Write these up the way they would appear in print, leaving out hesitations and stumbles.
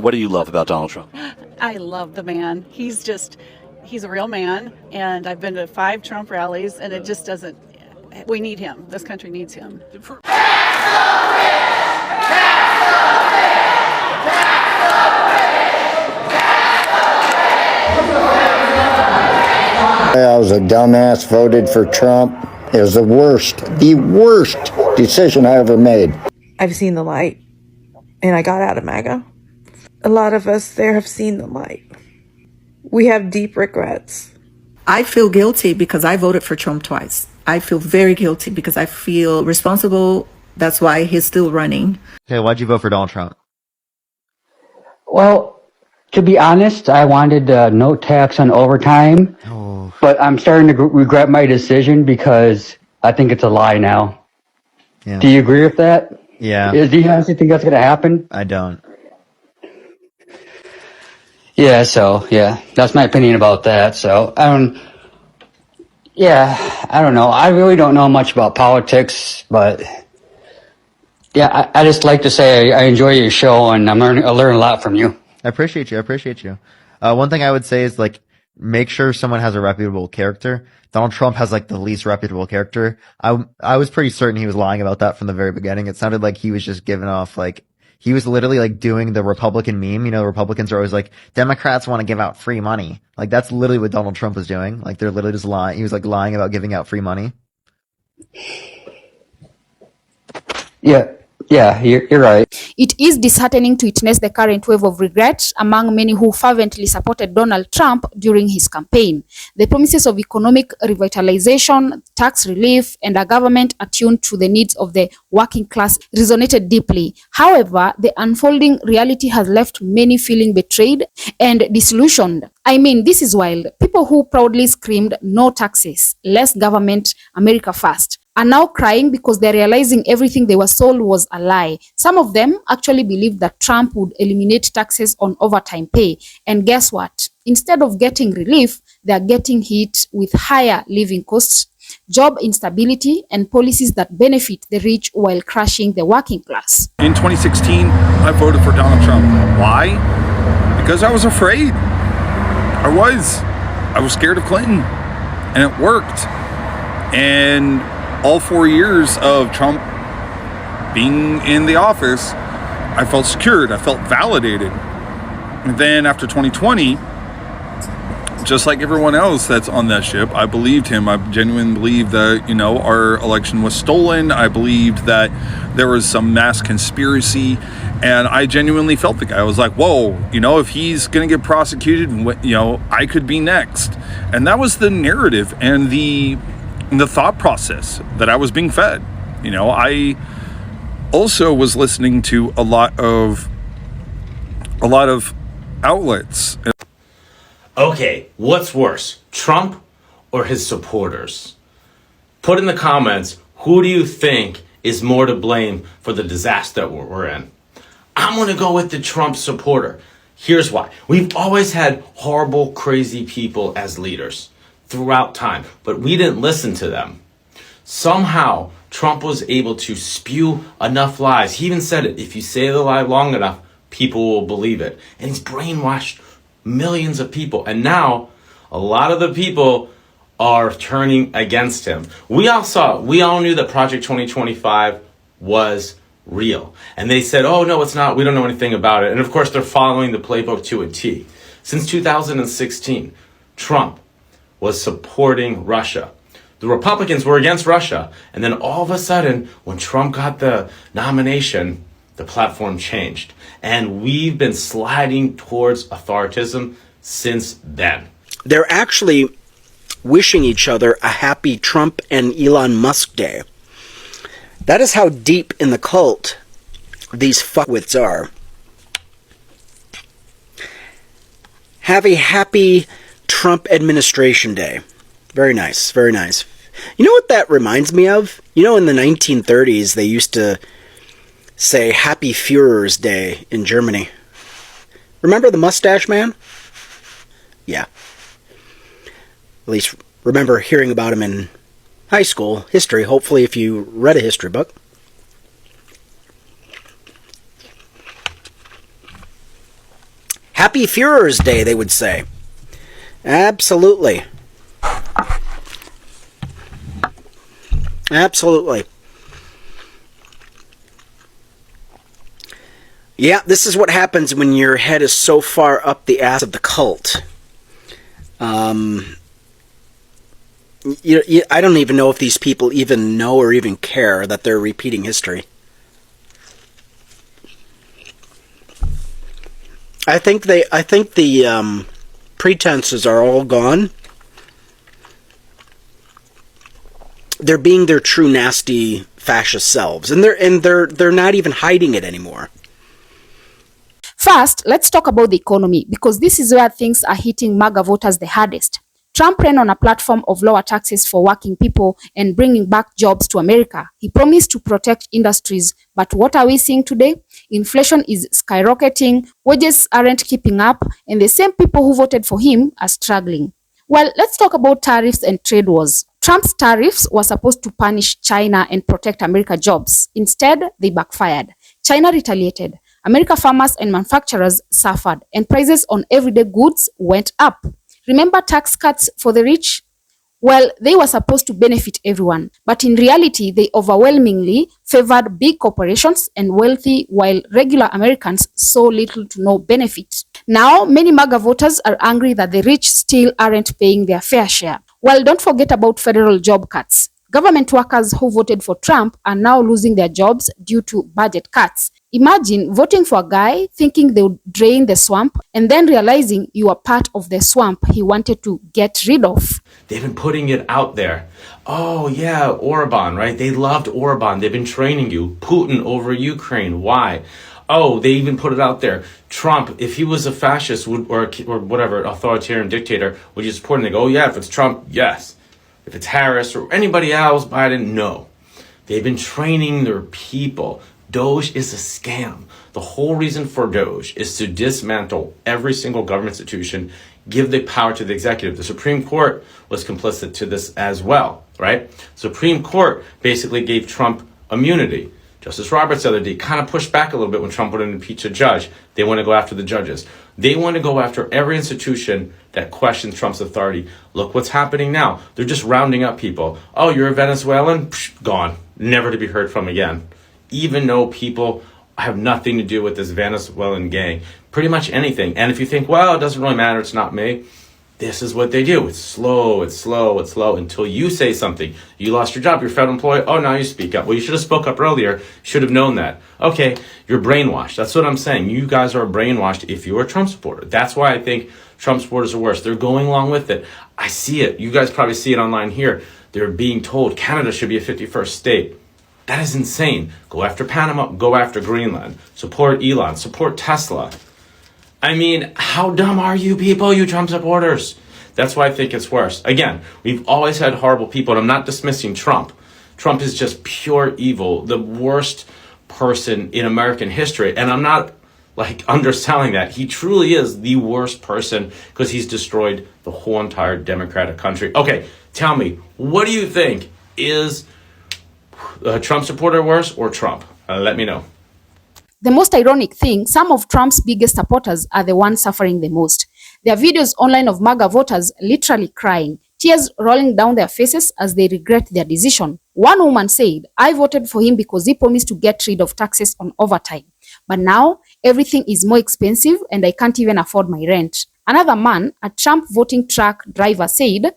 What do you love about Donald Trump? I love the man. He's a real man, and I've been to 5 Trump rallies, and it just doesn't, we need him. This country needs him. I was a dumbass, voted for Trump. It was the worst decision I ever made. I've seen the light, and I got out of Maga. A lot of us there have seen the light. We have deep regrets. I feel guilty because I voted for Trump twice. I feel very guilty because I feel responsible. That's why he's still running. Okay, why'd you vote for Donald Trump? Well, to be honest, I wanted no tax on overtime, but I'm starting to regret my decision because I think it's a lie now. Yeah. Do you agree with that? Yeah. Do you honestly think that's going to happen? I don't. Yeah, that's my opinion about that. So, I don't know. I really don't know much about politics, but yeah, I just like to say I enjoy your show and I learn a lot from you. I appreciate you. One thing I would say is like, make sure someone has a reputable character. Donald Trump has like the least reputable character. I was pretty certain he was lying about that from the very beginning. It sounded like he was just giving off like, he was literally like doing the Republican meme. You know, Republicans are always like, Democrats want to give out free money. Like that's literally what Donald Trump was doing. Like they're literally just lying. He was like lying about giving out free money. Yeah, you're right. It is disheartening to witness the current wave of regret among many who fervently supported Donald Trump during his campaign. The promises of economic revitalization, tax relief, and a government attuned to the needs of the working class resonated deeply. However, the unfolding reality has left many feeling betrayed and disillusioned. I mean, this is wild. People who proudly screamed, "No taxes, less government, America first," are now crying because they're realizing everything they were sold was a lie. Some of them actually believed that Trump would eliminate taxes on overtime pay. And guess what? Instead of getting relief, they're getting hit with higher living costs, job instability, and policies that benefit the rich while crushing the working class. In 2016, I voted for Donald Trump. Why? Because I was afraid. I was scared of Clinton, and it worked. And all 4 years of Trump being in the office, I felt secured. I felt validated. And then after 2020, just like everyone else that's on that ship, I believed him. I genuinely believed that, our election was stolen. I believed that there was some mass conspiracy. And I genuinely felt the guy. I was like, whoa, if he's going to get prosecuted, I could be next. And that was the narrative and the thought process that I was being fed. I also was listening to a lot of outlets. Okay, what's worse, Trump or his supporters? Put in the comments, who do you think is more to blame for the disaster we're in? I'm going to go with the Trump supporter. Here's why. We've always had horrible, crazy people as leaders throughout time, but we didn't listen to them. Somehow, Trump was able to spew enough lies. He even said it, if you say the lie long enough, people will believe it. And he's brainwashed millions of people. And now, a lot of the people are turning against him. We all knew that Project 2025 was real. And they said, oh, no, it's not. We don't know anything about it. And of course, they're following the playbook to a T. Since 2016, Trump was supporting Russia. The Republicans were against Russia. And then all of a sudden, when Trump got the nomination, the platform changed. And we've been sliding towards authoritarianism since then. They're actually wishing each other a happy Trump and Elon Musk day. That is how deep in the cult these fuckwits are. Have a happy Trump administration day. Very nice, very nice. You know what that reminds me of? In the 1930s, they used to say Happy Führer's Day in Germany. Remember the mustache man? Yeah. At least remember hearing about him in high school history, hopefully if you read a history book. Happy Führer's Day, they would say. Absolutely. Absolutely. Yeah, this is what happens when your head is so far up the ass of the cult. I don't even know if these people even know or even care that they're repeating history. I think the pretenses are all gone. They're being their true nasty fascist selves, and they're not even hiding it anymore. First, let's talk about the economy, because this is where things are hitting MAGA voters the hardest. Trump ran on a platform of lower taxes for working people and bringing back jobs to America. He promised to protect industries, but what are we seeing today? Inflation is skyrocketing, wages aren't keeping up, and the same people who voted for him are struggling. Well, let's talk about tariffs and trade wars. Trump's tariffs were supposed to punish China and protect America jobs. Instead, they backfired. China retaliated. America farmers and manufacturers suffered, and prices on everyday goods went up. Remember tax cuts for the rich? Well, they were supposed to benefit everyone, but in reality, they overwhelmingly favored big corporations and wealthy, while regular Americans saw little to no benefit. Now, many MAGA voters are angry that the rich still aren't paying their fair share. Well, don't forget about federal job cuts. Government workers who voted for Trump are now losing their jobs due to budget cuts. Imagine voting for a guy thinking they would drain the swamp and then realizing you are part of the swamp he wanted to get rid of. They've been putting it out there. Oh yeah, Orban, right? They loved Orban. They've been training you. Putin over Ukraine. Why? Oh, they even put it out there. Trump, if he was a fascist or whatever, authoritarian dictator, would you support him? They go, oh yeah, if it's Trump, yes. If it's Harris or anybody else, Biden, no. They've been training their people. Doge is a scam. The whole reason for Doge is to dismantle every single government institution, give the power to the executive. The Supreme Court was complicit to this as well, right? Supreme Court basically gave Trump immunity. Justice Roberts the other day kind of pushed back a little bit when Trump would impeach a judge. They want to go after the judges. They want to go after every institution that questions Trump's authority. Look what's happening now. They're just rounding up people. Oh, you're a Venezuelan? Psh, gone. Never to be heard from again. Even though people have nothing to do with this Venezuelan gang. Pretty much anything. And if you think, well, it doesn't really matter, it's not me. This is what they do. It's slow until you say something. You lost your job, you're a federal employee. Oh, now you speak up. Well, you should have spoke up earlier. Should have known that. Okay, you're brainwashed. That's what I'm saying. You guys are brainwashed if you're a Trump supporter. That's why I think Trump supporters are worse. They're going along with it. I see it. You guys probably see it online here. They're being told Canada should be a 51st state. That is insane. Go after Panama. Go after Greenland. Support Elon. Support Tesla. I mean, how dumb are you people, you Trump supporters? That's why I think it's worse. Again, we've always had horrible people, and I'm not dismissing Trump. Trump is just pure evil, the worst person in American history. And I'm not underselling that. He truly is the worst person because he's destroyed the whole entire democratic country. Okay, tell me, what do you think? Is a Trump supporter worse or Trump? Let me know. The most ironic thing, some of Trump's biggest supporters are the ones suffering the most. There are videos online of MAGA voters literally crying, tears rolling down their faces as they regret their decision. One woman said, I voted for him because he promised to get rid of taxes on overtime. But now everything is more expensive and I can't even afford my rent. Another man, a Trump voting truck driver, said,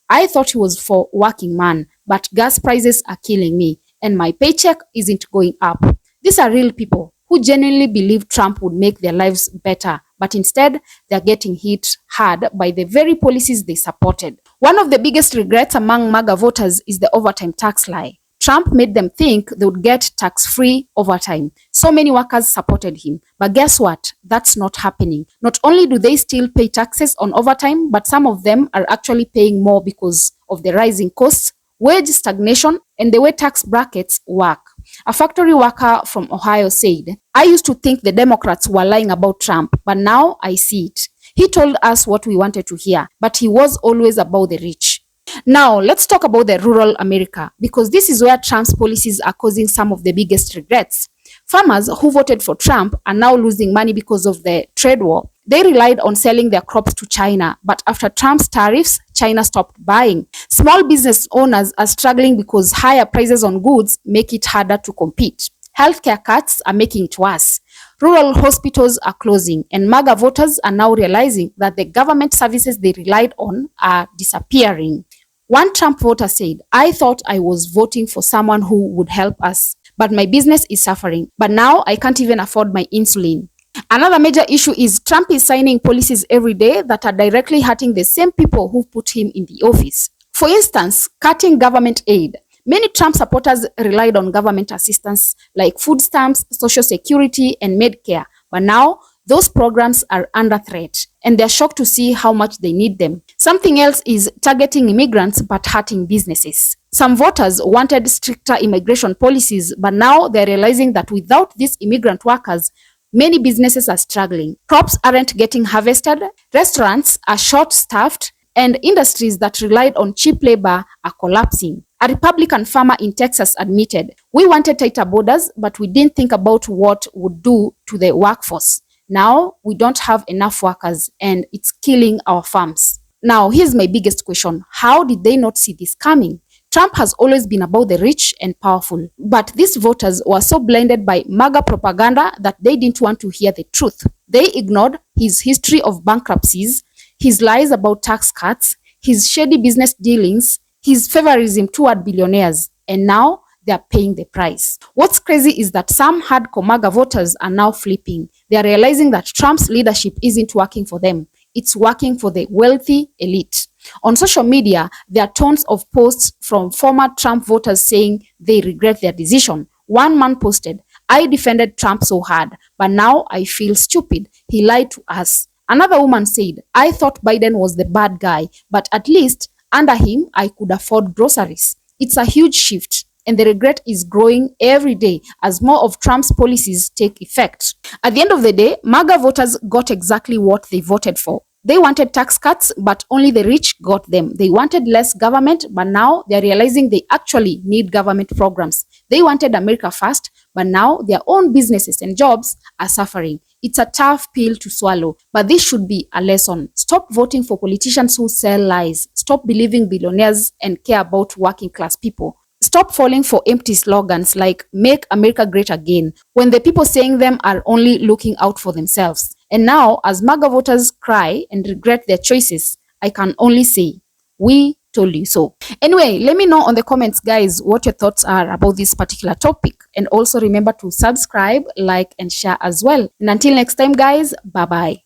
I thought he was for working man, but gas prices are killing me and my paycheck isn't going up. These are real people who genuinely believe Trump would make their lives better, but instead they're getting hit hard by the very policies they supported. One of the biggest regrets among MAGA voters is the overtime tax lie. Trump made them think they would get tax-free overtime. So many workers supported him. But guess what? That's not happening. Not only do they still pay taxes on overtime, but some of them are actually paying more because of the rising costs, wage stagnation, and the way tax brackets work. A factory worker from Ohio said, I used to think the Democrats were lying about Trump, but now I see it. He told us what we wanted to hear, but he was always about the rich. Now, let's talk about the rural America, because this is where Trump's policies are causing some of the biggest regrets. Farmers who voted for Trump are now losing money because of the trade war. They relied on selling their crops to China, but after Trump's tariffs, China stopped buying. Small business owners are struggling because higher prices on goods make it harder to compete. Healthcare cuts are making it worse. Rural hospitals are closing, and MAGA voters are now realizing that the government services they relied on are disappearing. One Trump voter said, "I thought I was voting for someone who would help us, but my business is suffering. But now I can't even afford my insulin." Another major issue is Trump is signing policies every day that are directly hurting the same people who put him in the office. For instance, cutting government aid. Many Trump supporters relied on government assistance like food stamps, social security, and Medicare. But now, those programs are under threat, and they're shocked to see how much they need them. Something else is targeting immigrants but hurting businesses. Some voters wanted stricter immigration policies, but now they're realizing that without these immigrant workers, many businesses are struggling. Crops aren't getting harvested, restaurants are short-staffed, and industries that relied on cheap labor are collapsing. A Republican farmer in Texas admitted, "We wanted tighter borders, but we didn't think about what would do to the workforce. Now we don't have enough workers and it's killing our farms." Now, here's my biggest question. How did they not see this coming? Trump has always been about the rich and powerful, but these voters were so blinded by MAGA propaganda that they didn't want to hear the truth. They ignored his history of bankruptcies, his lies about tax cuts, his shady business dealings, his favorism toward billionaires, and now they are paying the price. What's crazy is that some hardcore MAGA voters are now flipping. They are realizing that Trump's leadership isn't working for them. It's working for the wealthy elite. On social media, there are tons of posts from former Trump voters saying they regret their decision. One man posted, "I defended Trump so hard, but now I feel stupid. He lied to us." Another woman said, "I thought Biden was the bad guy, but at least under him, I could afford groceries." It's a huge shift, and the regret is growing every day as more of Trump's policies take effect. At the end of the day, MAGA voters got exactly what they voted for. They wanted tax cuts, but only the rich got them. They wanted less government, but now they're realizing they actually need government programs. They wanted America first, but now their own businesses and jobs are suffering. It's a tough pill to swallow, but this should be a lesson. Stop voting for politicians who sell lies. Stop believing billionaires and care about working class people. Stop falling for empty slogans like "Make America Great Again" when the people saying them are only looking out for themselves. And now, as MAGA voters cry and regret their choices, I can only say, we told you so. Anyway, let me know on the comments, guys, what your thoughts are about this particular topic. And also remember to subscribe, like, and share as well. And until next time, guys, bye-bye.